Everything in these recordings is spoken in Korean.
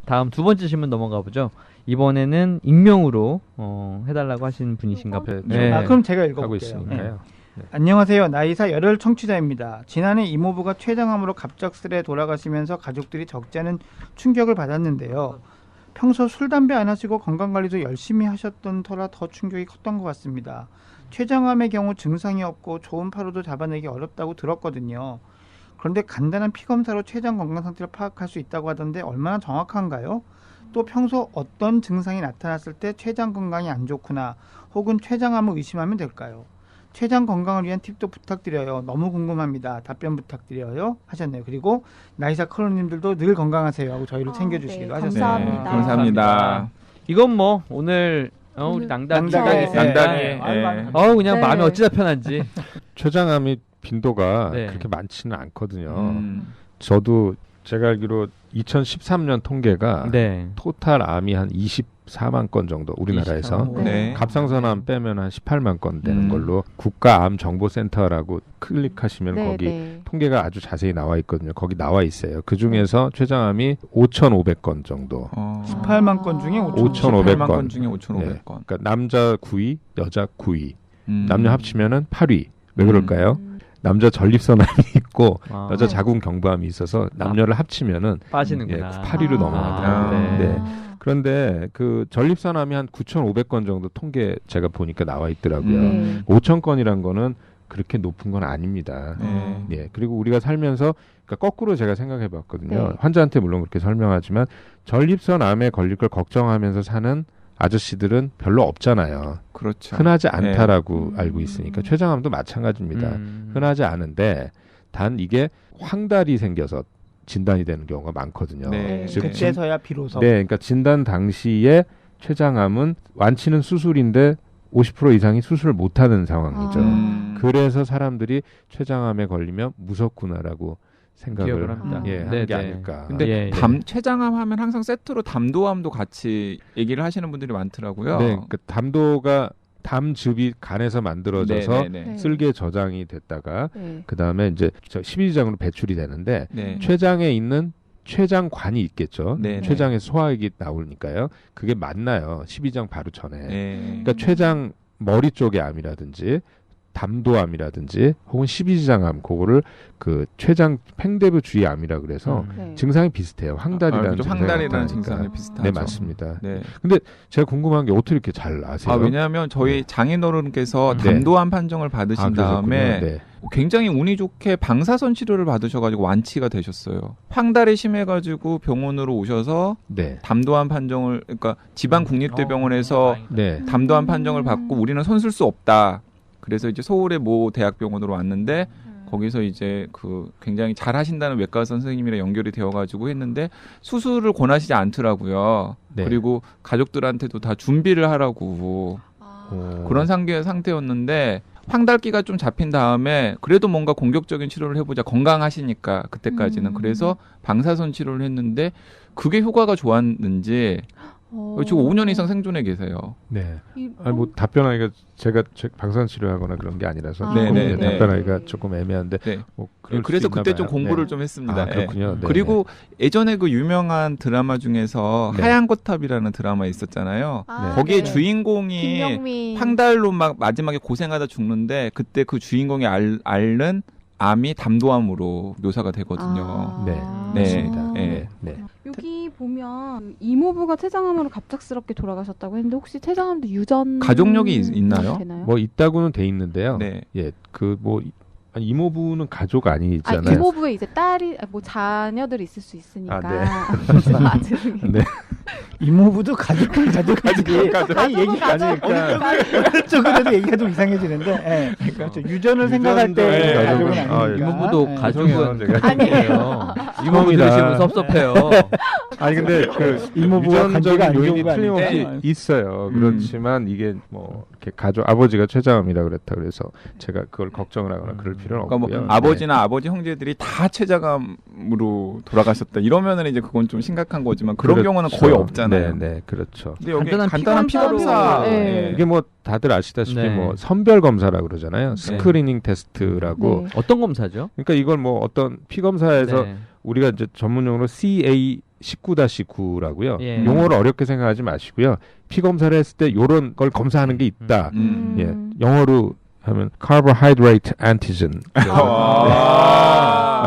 다음 두 번째 질문 넘어가 보죠. 이번에는 익명으로 해달라고 하신 분이신가 봐요. 네. 그럼 제가 하고 읽어볼게요. 있으니까요. 네. 안녕하세요. 나이사 열혈 청취자입니다. 지난해 이모부가 췌장암으로 갑작스레 돌아가시면서 가족들이 적지 않은 충격을 받았는데요. 평소 술, 담배 안 하시고 건강관리도 열심히 하셨던 터라 더 충격이 컸던 것 같습니다. 췌장암의 경우 증상이 없고 초음파로도 잡아내기 어렵다고 들었거든요. 그런데 간단한 피검사로 췌장 건강 상태를 파악할 수 있다고 하던데 얼마나 정확한가요? 또 평소 어떤 증상이 나타났을 때 췌장 건강이 안 좋구나 혹은 췌장암을 의심하면 될까요? 췌장 건강을 위한 팁도 부탁드려요. 너무 궁금합니다. 답변 부탁드려요. 하셨네요. 그리고 나이사 크로님들도 늘 건강하세요 하고 저희를 챙겨주시기도 하셨어요. 감사합니다. 네, 감사합니다. 이건 뭐 오늘 우리 낭단이 낭단이 그냥 네. 마음이 어찌다 편한지. 췌장암이 빈도가 네. 그렇게 많지는 않거든요. 저도 제가 알기로 2013년 통계가 네. 토탈 암이 한 24만 건 정도 우리나라에서 24만. 네. 갑상선암 빼면 한 18만 건 되는 걸로 국가암정보센터라고 클릭하시면 네, 거기 네. 통계가 아주 자세히 나와 있거든요. 거기 나와 있어요. 그 중에서 췌장암이 5,500건 정도. 18만 건 중에 5,500 건 중에 5,500건. 그러니까 남자 9위, 여자 9위. 남녀 합치면은 8위. 왜 그럴까요? 남자 전립선암이 있고 여자 자궁경부암이 있어서 남녀를 합치면은 빠지는구나. 8위로 넘어가더라고요. 네. 네. 그런데 그 전립선암이 한 9,500건 정도 통계 제가 보니까 나와 있더라고요. 5,000건이란 거는 그렇게 높은 건 아닙니다. 예. 그리고 우리가 살면서 그러니까 거꾸로 제가 생각해 봤거든요. 네. 환자한테 물론 그렇게 설명하지만 전립선암에 걸릴 걸 걱정하면서 사는 아저씨들은 별로 없잖아요. 그렇죠. 흔하지 않다라고 알고 있으니까 췌장암도 마찬가지입니다. 음. 흔하지 않은데 단 이게 황달이 생겨서 진단이 되는 경우가 많거든요. 네. 즉, 그때서야 비로소. 네, 그러니까 진단 당시에 췌장암은 완치는 수술인데 50% 이상이 수술을 못하는 상황이죠. 그래서 사람들이 췌장암에 걸리면 무섭구나라고 기억을 생각을 합니다. 하는 게 아닐까. 근데 췌장암 하면 항상 세트로 담도암도 같이 얘기를 하시는 분들이 많더라고요. 네, 그러니까 담도가 담즙이 간에서 만들어져서 쓸개 저장이 됐다가 그 다음에 이제 십이지장으로 배출이 되는데 췌장에 있는 췌장관이 있겠죠. 췌장에 소화액이 나오니까요. 그게 만나요. 십이지장 바로 전에. 그러니까 췌장 머리 쪽의 암이라든지 담도암이라든지 혹은 십이지장암 그거를 그 췌장 팽대부 주위 암이라 그래서 증상이 비슷해요. 황달이라는 증상이 비슷하죠. 네, 맞습니다. 네. 근데 제가 궁금한 게 어떻게 이렇게 잘 아세요? 왜냐하면 저희 장인어른께서 담도암 판정을 받으신 다음에 굉장히 운이 좋게 방사선 치료를 받으셔가지고 완치가 되셨어요. 황달이 심해가지고 병원으로 오셔서 담도암 판정을 그러니까 지방국립대병원에서 담도암 판정을 받고 우리는 손 쓸 수 없다. 그래서 이제 서울의 모 대학병원으로 왔는데 거기서 이제 그 굉장히 잘 하신다는 외과 선생님이랑 연결이 되어가지고 했는데 수술을 권하시지 않더라고요. 그리고 가족들한테도 다 준비를 하라고 그런 상태였는데 황달기가 좀 잡힌 다음에 그래도 뭔가 공격적인 치료를 해보자. 건강하시니까 그때까지는. 그래서 방사선 치료를 했는데 그게 효과가 좋았는지 지금 5년 이상 생존해 계세요. 네. 아니 뭐 답변하기가 제가 방사선 치료하거나 그런 게 아니라서 답변하기가 조금 애매한데. 뭐 그래서 그때 좀 공부를 좀 했습니다. 그렇군요. 그리고 예전에 그 유명한 드라마 중에서 하얀 거탑이라는 드라마 있었잖아요. 거기에 주인공이 김영미. 황달로 막 마지막에 고생하다 죽는데 그때 그 주인공이 앓는 암이 담도암으로 묘사가 되거든요. 여기 보면 이모부가 췌장암으로 갑작스럽게 돌아가셨다고 했는데 혹시 췌장암도 유전 가족력이 있나요? 뭐 있다고는 돼 있는데요. 예, 그 뭐 이모부는 가족 아니잖아요. 이모부에 이제 딸이 뭐 자녀들이 있을 수 있으니까. 네. 이모부도 가족은 가족이지. 아니 얘기가 쪽으로도 얘기가 좀 이상해지는데. 그렇죠. 유전을 생각할 때 가족은 아니니까. 이모부도 가족은 아니에요. 이모부 들으시면 섭섭해요. 아니 근데 그 이모부와 유전적인 요인이 틀림없이 있어요. 그렇지만 이게 뭐 이렇게 가족 아버지가 췌장암이라 그랬다 그래서 제가 그걸 걱정을 하거나 그럴 필요는 없고요. 뭐 아버지나 아버지 형제들이 다 췌장암으로 돌아가셨다 이러면은 이제 그건 좀 심각한 거지만 그런 경우는 거의 없잖아요. 네, 그렇죠. 근데 여기 간단한 피검사 이게 뭐 다들 아시다시피 뭐 선별 검사라고 그러잖아요. 스크리닝 테스트라고 어떤 검사죠? 그러니까 이걸 뭐 어떤 피검사에서 우리가 이제 전문용어로 CA 19-9라고요. 예. 용어를 어렵게 생각하지 마시고요. 피 검사를 했을 때 요런 걸 검사하는 게 있다. 예. 영어로 하면 carbohydrate antigen.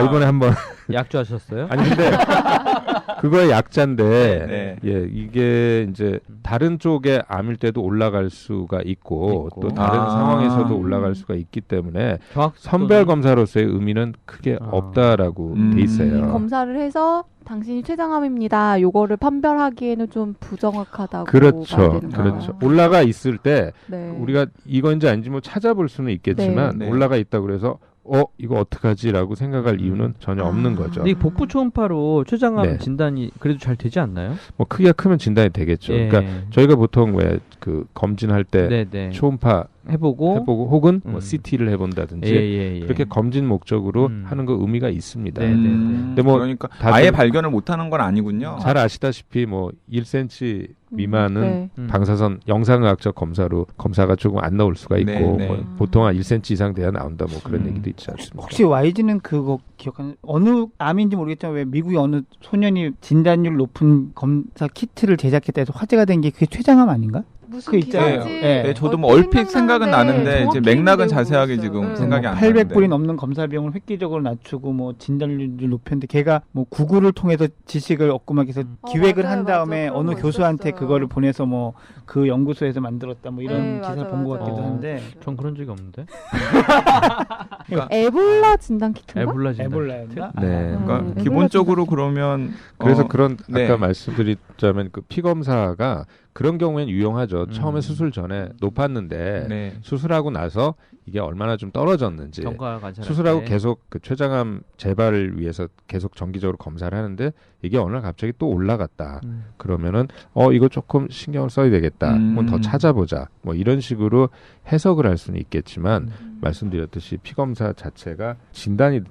이번에 한번 약주하셨어요? 아니 근데 그거의 약자인데 네. 예, 이게 이제 다른 쪽의 암일 때도 올라갈 수가 있고 또 다른 상황에서도 올라갈 수가 있기 때문에 선별 검사로서의 의미는 크게 없다라고 돼 있어요. 검사를 해서 당신이 췌장암입니다. 요거를 판별하기에는 좀 부정확하다고 그렇죠. 봐야 되는 그렇죠. 거예요. 올라가 있을 때 네. 우리가 이건지 아닌지 뭐 찾아볼 수는 있겠지만 네. 네. 올라가 있다 그래서 이거 어떡하지라고 생각할 이유는 전혀 없는 거죠. 근데 이 복부 초음파로 췌장암 네. 진단이 그래도 잘 되지 않나요? 뭐 크기가 크면 진단이 되겠죠. 예. 그러니까 저희가 보통 왜 그 검진할 때 네네. 초음파 해보고 혹은 뭐 음. CT를 해본다든지 예. 그렇게 검진 목적으로 음. 하는 거 의미가 있습니다. 네네네. 근데 뭐 그러니까 다들 아예 발견을 못하는 건 아니군요. 잘 아시다시피 뭐 1cm 미만은 네. 방사선 영상의학적 검사로 검사가 조금 안 나올 수가 있고 네, 네. 뭐 보통 한 1cm 이상 돼야 나온다 뭐 그런 얘기도 있지 않습니까? 혹시 YG는 그거 기억하는 어느 암인지 모르겠지만 왜 미국의 어느 소년이 진단율 높은 검사 키트를 제작했다 해서 화제가 된 게 그게 췌장암 아닌가? 무슨 그 있잖아요. 기사인지 네. 네, 저도 뭐 얼핏 생각은 나는데 이제 정확히 맥락은 내용은 자세하게 모르겠어요. 지금 네. 생각이 안 나는데. 800불이 넘는 검사 비용을 획기적으로 낮추고 뭐 진단률을 높였는데 걔가 뭐 구글을 통해서 지식을 얻고막 해서 기획을 맞아요, 한 다음에 맞아요. 어느 그런 거 교수한테 있었어요. 그거를 보내서 뭐 그 연구소에서 만들었다 뭐 이런 네, 기사를 맞아요, 본 것 맞아요. 같기도 한데 전 그런 적이 없는데. 에볼라 진단 키트인가? 에볼라 진단. 에볼라였나? 네. 그러니까 에볼라 기본적으로 진단 그러면 그래서 그런 네. 아까 말씀드렸자면 그 피 검사가 그런 경우엔 유용하죠. 음. 처음에 수술 전에 높았는데 네. 수술하고 나서 이게 얼마나 좀 떨어졌는지 경과 관찰. 수술하고 계속 그 췌장암 재발을 위해서 계속 정기적으로 검사를 하는데 이게 어느 날 갑자기 또 올라갔다. 그러면은 이거 조금 신경을 써야 되겠다. 한번 더 찾아보자. 뭐 이런 식으로 해석을 할 수는 있겠지만 말씀드렸듯이 피 검사 자체가 진단을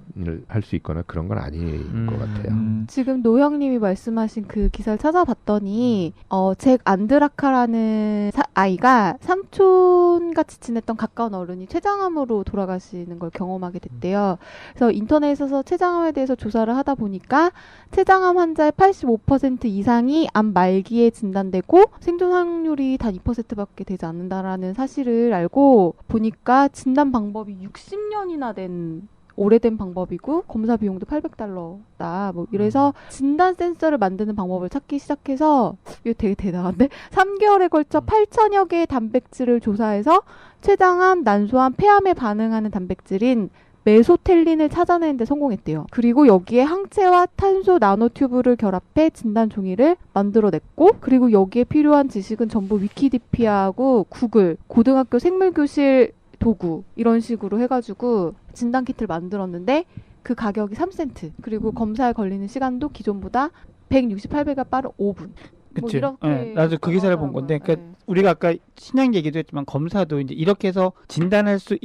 할 수 있거나 그런 건 아닌 것 같아요. 지금 노형님이 말씀하신 그 기사를 찾아봤더니 잭 안드라카라는 아이가 삼촌같이 지냈던 가까운 어른이 췌장암으로 돌아가시는 걸 경험하게 됐대요. 그래서 인터넷에서 췌장암에 대해서 조사를 하다 보니까 췌장암 환자의 85% 이상이 암 말기에 진단되고 생존 확률이 단 2%밖에 되지 않는다라는 사실을 알고 보니까 진단 방법이 60년이나 된 오래된 방법이고 검사 비용도 $800다. 뭐 이래서 진단 센서를 만드는 방법을 찾기 시작해서 이거 되게 대단한데 3개월에 걸쳐 8천여 개의 단백질을 조사해서 췌장암, 난소암, 폐암에 반응하는 단백질인 메소텔린을 찾아내는 데 성공했대요. 그리고 여기에 항체와 탄소 나노튜브를 결합해 진단 종이를 만들어냈고 그리고 여기에 필요한 지식은 전부 위키디피아하고 구글, 고등학교 생물교실 도구 이런 식으로 해가지고 진단 키트를 만들었는데 그 가격이 3센트 그리고 검사에 걸리는 시간도 기존보다 168배가 빠른 5분. 그치. 이렇게 네, 나도 그 기사를 본 건데, 그러니까 우리가 아까 신약 얘기도 했지만 검사도 이제 이렇게 해서 진단할 수도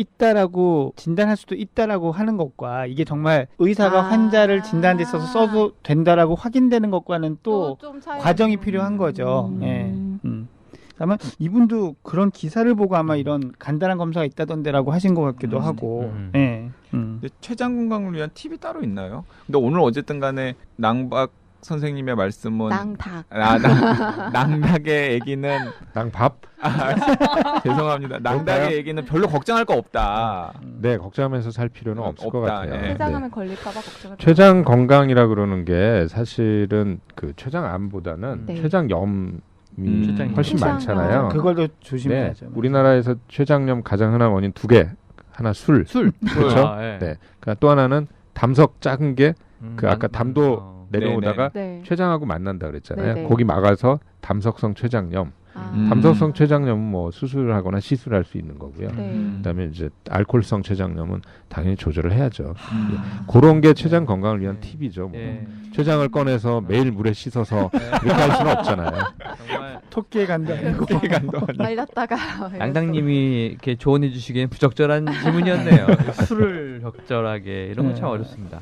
있다라고 하는 것과 이게 정말 의사가 환자를 진단하는 데 있어서 써도 된다라고 확인되는 것과는 또 과정이 필요한 거죠. 예. 아마 이분도 그런 기사를 보고 아마 이런 간단한 검사가 있다던데라고 하신 것 같기도 하고. 예. 근데 췌장 건강을 위한 팁이 따로 있나요? 근데 오늘 어쨌든 간에 낭박 선생님의 말씀은 낭닭의 얘기는 낭밥? 죄송합니다. 낭닭의 얘기는 별로 걱정할 거 없다. 네, 걱정하면서 살 필요는 없을 것 같아요. 예. 췌장암에 걸릴까봐 걱정을. 췌장 건강이라 그러는 게 사실은 그 췌장암보다는 췌장염이 훨씬 많잖아요. 그걸도 조심해야죠. 네, 우리나라에서 췌장염 가장 흔한 원인 두 개. 하나 술. 그렇죠? 네. 그러니까 또 하나는 담석 작은 게 그 아까 담도 내려오다가 췌장하고 만난다 그랬잖아요. 네네. 거기 막아서 담석성 췌장염. 담석성 췌장염은 뭐 수술을 하거나 시술할 수 있는 거고요. 그다음에 이제 알코올성 췌장염은 당연히 조절을 해야죠. 그런 게 췌장 건강을 위한 팁이죠. 뭐. 췌장을 꺼내서 매일 물에 씻어서 이렇게 할 수는 없잖아요. 정말 토끼의 간도 아니고 말렸다가 양당님이 이렇게 조언해 주시기엔 부적절한 질문이었네요. 술을 적절하게 이런 건 참 어렵습니다.